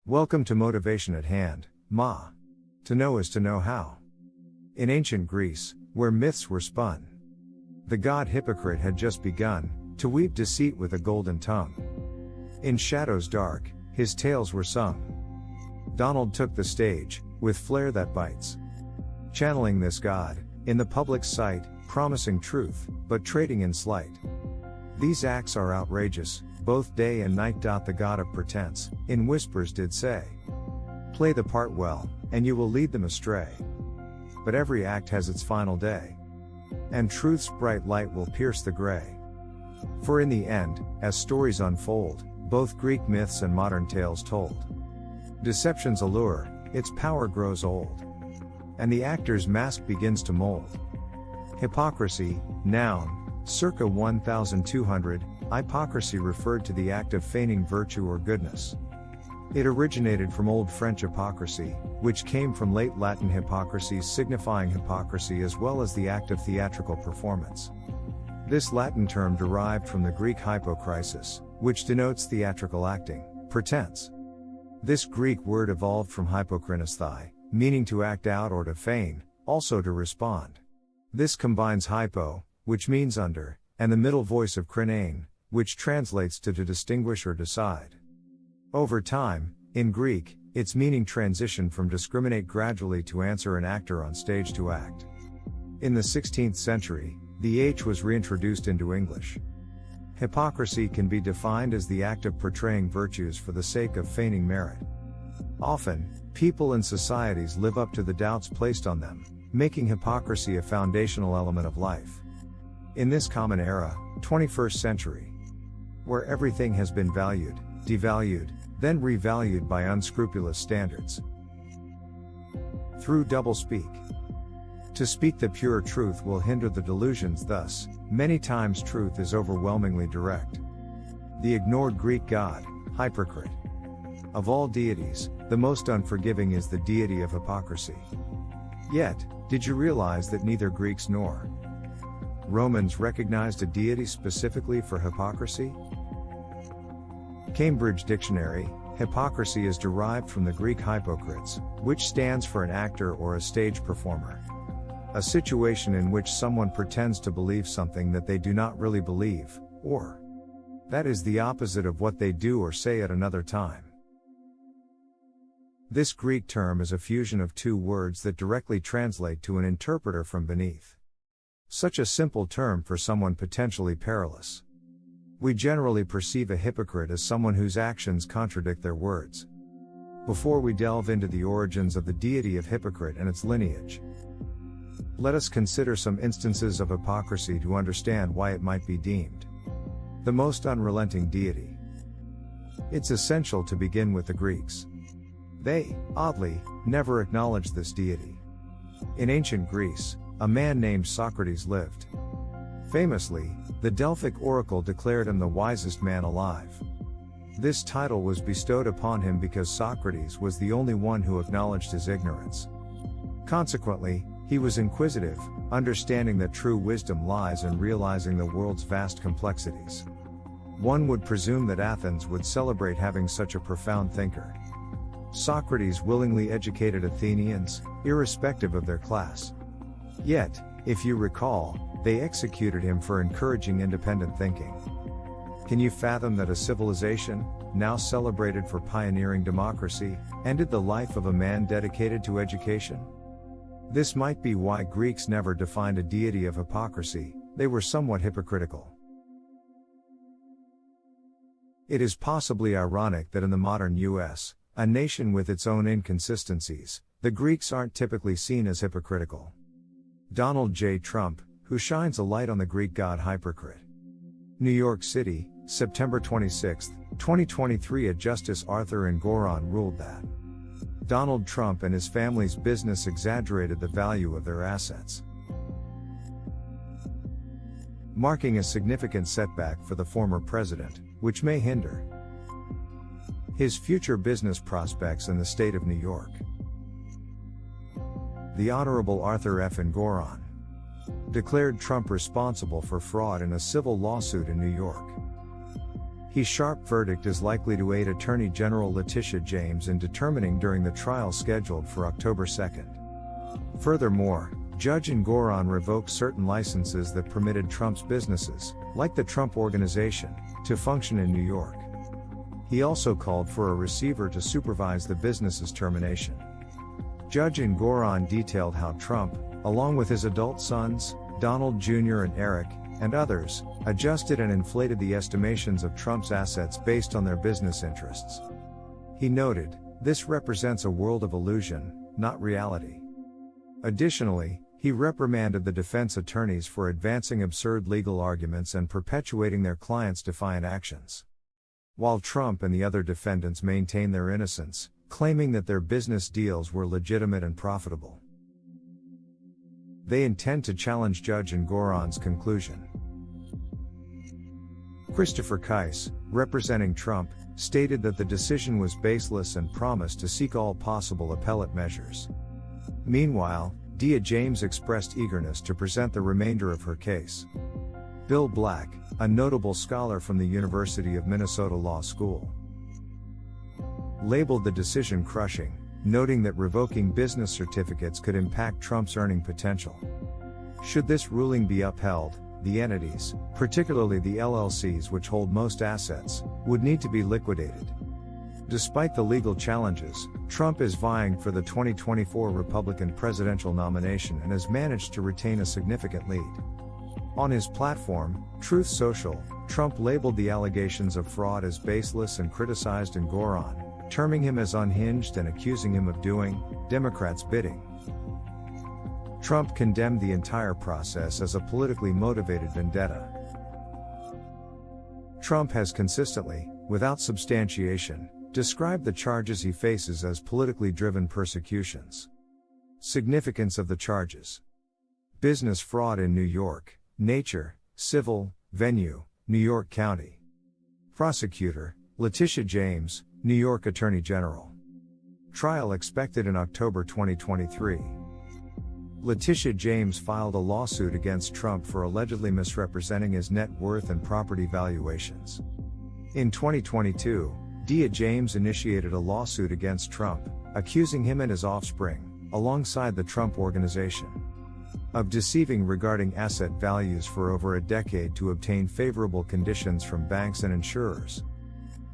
Welcome to Motivation at Hand, Ma. To know is to know how. In ancient Greece, where myths were spun, the god Hypocrite had just begun to weave deceit with a golden tongue. In shadows dark, his tales were sung. Donald took the stage, with flair that bites, channeling this god, in the public sight, promising truth, but trading in slight. These acts are outrageous, both day and night. The god of pretense, in whispers did say, play the part well, and you will lead them astray. But every act has its final day, and truth's bright light will pierce the gray. For in the end, as stories unfold, both Greek myths and modern tales told, deception's allure, its power grows old, and the actor's mask begins to mold. Hypocrisy, noun, circa 1200, hypocrisy referred to the act of feigning virtue or goodness. It originated from Old French hypocrisy, which came from late Latin hypocrisies signifying hypocrisy as well as the act of theatrical performance. This Latin term derived from the Greek hypokrisis, which denotes theatrical acting, pretense. This Greek word evolved from hypokrinosthai, meaning to act out or to feign, also to respond. This combines hypo, which means under, and the middle voice of krinein, which translates to distinguish or decide. Over time, in Greek, its meaning transitioned from discriminate gradually to answer an actor on stage to act. In the 16th century, the H was reintroduced into English. Hypocrisy can be defined as the act of portraying virtues for the sake of feigning merit. Often, people and societies live up to the doubts placed on them, making hypocrisy a foundational element of life. In this common era, 21st century, where everything has been valued, devalued, then revalued by unscrupulous standards. Through doublespeak. To speak the pure truth will hinder the delusions. Thus, many times truth is overwhelmingly direct. The ignored Greek god, Hyprocrit. Of all deities, the most unforgiving is the deity of hypocrisy. Yet, did you realize that neither Greeks nor Romans recognized a deity specifically for hypocrisy? Cambridge Dictionary, hypocrisy is derived from the Greek hypocrites, which stands for an actor or a stage performer. A situation in which someone pretends to believe something that they do not really believe, or that is the opposite of what they do or say at another time. This Greek term is a fusion of two words that directly translate to an interpreter from beneath. Such a simple term for someone potentially perilous. We generally perceive a hypocrite as someone whose actions contradict their words. Before we delve into the origins of the deity of Hypocrite and its lineage, let us consider some instances of hypocrisy to understand why it might be deemed the most unrelenting deity. It's essential to begin with the Greeks. They, oddly, never acknowledged this deity. In ancient Greece, a man named Socrates lived. Famously, the Delphic oracle declared him the wisest man alive. This title was bestowed upon him because Socrates was the only one who acknowledged his ignorance. Consequently, he was inquisitive, understanding that true wisdom lies in realizing the world's vast complexities. One would presume that Athens would celebrate having such a profound thinker. Socrates willingly educated Athenians, irrespective of their class. Yet, if you recall, they executed him for encouraging independent thinking. Can you fathom that a civilization, now celebrated for pioneering democracy, ended the life of a man dedicated to education? This might be why Greeks never defined a deity of hypocrisy. They were somewhat hypocritical. It is possibly ironic that in the modern US, a nation with its own inconsistencies, the Greeks aren't typically seen as hypocritical. Donald J. Trump, who shines a light on the Greek god Hyprocrit. New York City, September 26, 2023. A Justice Arthur Engoron ruled that Donald Trump and his family's business exaggerated the value of their assets, marking a significant setback for the former president, which may hinder his future business prospects in the state of New York. The Honorable Arthur F. Engoron declared Trump responsible for fraud in a civil lawsuit in New York. His sharp verdict is likely to aid Attorney General Letitia James in determining during the trial scheduled for October 2nd. Furthermore, Judge Engoron revoked certain licenses that permitted Trump's businesses, like the Trump Organization, to function in New York. He also called for a receiver to supervise the business's termination. Judge Engoron detailed how Trump, along with his adult sons, Donald Jr. and Eric, and others, adjusted and inflated the estimations of Trump's assets based on their business interests. He noted, "This represents a world of illusion, not reality." Additionally, he reprimanded the defense attorneys for advancing absurd legal arguments and perpetuating their clients' defiant actions. While Trump and the other defendants maintain their innocence, claiming that their business deals were legitimate and profitable. They intend to challenge Judge Engoron's conclusion. Christopher Keiss, representing Trump, stated that the decision was baseless and promised to seek all possible appellate measures. Meanwhile, Dia James expressed eagerness to present the remainder of her case. Bill Black, a notable scholar from the University of Minnesota Law School, labeled the decision crushing, noting that revoking business certificates could impact Trump's earning potential. Should this ruling be upheld, the entities, particularly the LLCs which hold most assets, would need to be liquidated. Despite the legal challenges, Trump is vying for the 2024 Republican presidential nomination and has managed to retain a significant lead. On his platform, Truth Social, Trump labeled the allegations of fraud as baseless and criticized Engoron, terming him as unhinged and accusing him of doing Democrats' bidding. Trump condemned the entire process as a politically motivated vendetta. Trump has consistently, without substantiation, described the charges he faces as politically driven persecutions. Significance of the charges: business fraud in New York, nature, civil, venue, New York County. Prosecutor, Letitia James, New York Attorney General. Trial expected in October 2023. Letitia James filed a lawsuit against Trump for allegedly misrepresenting his net worth and property valuations. In 2022, Dia James initiated a lawsuit against Trump, accusing him and his offspring, alongside the Trump Organization, of deceiving regarding asset values for over a decade to obtain favorable conditions from banks and insurers.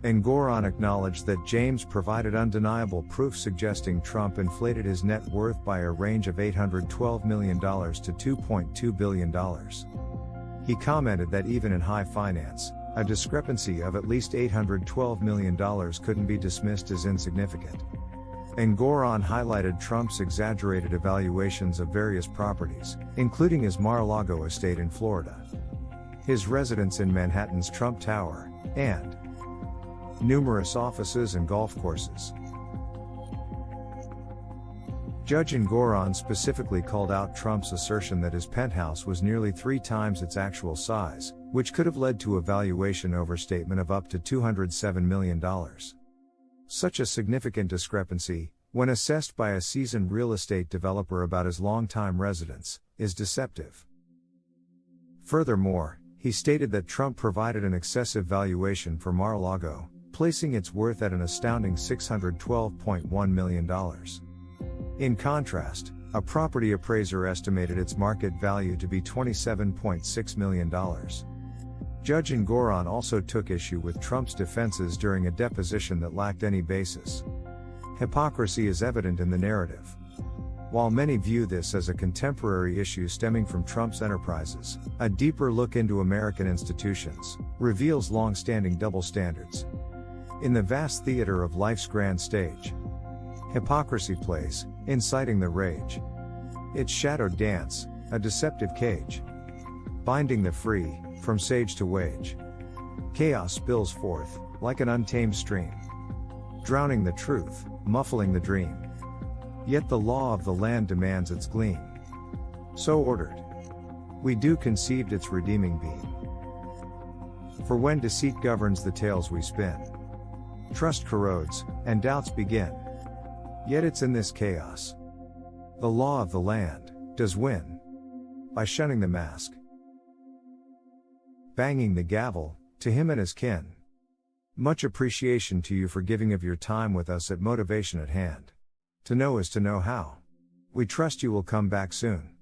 Engoron acknowledged that James provided undeniable proof suggesting Trump inflated his net worth by a range of $812 million to $2.2 billion. He commented that even in high finance, a discrepancy of at least $812 million couldn't be dismissed as insignificant. Engoron highlighted Trump's exaggerated evaluations of various properties, including his Mar-a-Lago estate in Florida, his residence in Manhattan's Trump Tower, and numerous offices and golf courses. Judge Engoron specifically called out Trump's assertion that his penthouse was nearly 3 times its actual size, which could have led to a valuation overstatement of up to $207 million. Such a significant discrepancy, when assessed by a seasoned real estate developer about his longtime residence, is deceptive. Furthermore, he stated that Trump provided an excessive valuation for Mar-a-Lago, placing its worth at an astounding $612.1 million. In contrast, a property appraiser estimated its market value to be $27.6 million. Judge Engoron also took issue with Trump's defenses during a deposition that lacked any basis. Hypocrisy is evident in the narrative. While many view this as a contemporary issue stemming from Trump's enterprises, a deeper look into American institutions reveals long-standing double standards. In the vast theater of life's grand stage, hypocrisy plays, inciting the rage. Its shadowed dance, a deceptive cage, binding the free, from sage to wage. Chaos spills forth, like an untamed stream, drowning the truth, muffling the dream. Yet the law of the land demands its gleam. So ordered, we do conceived its redeeming beam. For when deceit governs the tales we spin, trust corrodes, and doubts begin. Yet it's in this chaos the law of the land does win, by shunning the mask, banging the gavel, to him and his kin. Much appreciation to you for giving of your time with us at Motivation at Hand. To know is to know how. We trust you will come back soon.